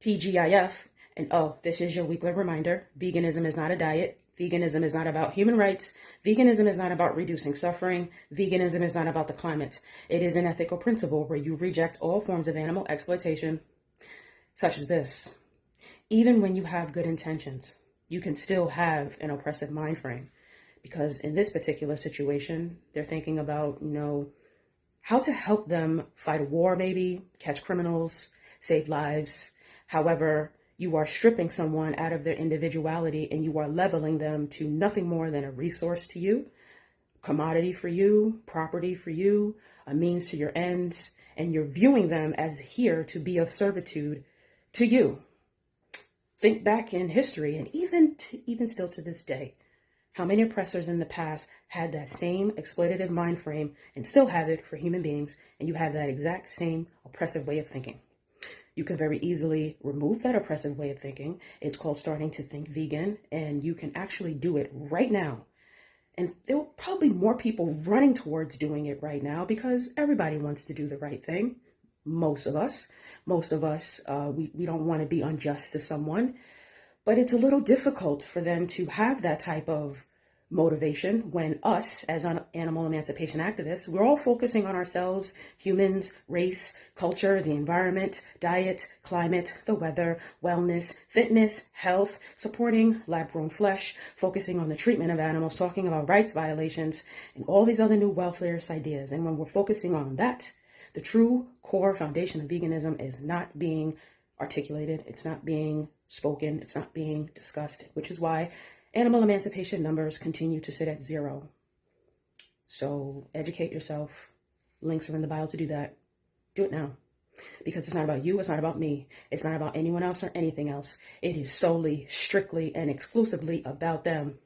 TGIF, and oh, this is your weekly reminder, veganism is not a diet. Veganism is not about human rights. Veganism is not about reducing suffering. Veganism is not about the climate. It is an ethical principle where you reject all forms of animal exploitation, such as this. Even when you have good intentions, you can still have an oppressive mind frame. Because in this particular situation, they're thinking about, how to help them fight a war, maybe, catch criminals, save lives. However, you are stripping someone out of their individuality and you are leveling them to nothing more than a resource to you, commodity for you, property for you, a means to your ends, and you're viewing them as here to be of servitude to you. Think back in history, and even still to this day, how many oppressors in the past had that same exploitative mind frame and still have it for human beings, and you have that exact same oppressive way of thinking. You can very easily remove that oppressive way of thinking. It's called starting to think vegan, and you can actually do it right now. And there will probably more people running towards doing it right now because everybody wants to do the right thing. Most of us, we don't want to be unjust to someone, but it's a little difficult for them to have that type of motivation when us, as animal emancipation activists, we're all focusing on ourselves, humans, race, culture, the environment, diet, climate, the weather, wellness, fitness, health, supporting lab-grown flesh, focusing on the treatment of animals, talking about rights violations, and all these other new welfareist ideas. And when we're focusing on that, the true core foundation of veganism is not being articulated, it's not being spoken, it's not being discussed, which is why animal emancipation numbers continue to sit at 0. So educate yourself. Links are in the bio to do that. Do it now. Because it's not about you, it's not about me, it's not about anyone else or anything else. It is solely, strictly, and exclusively about them.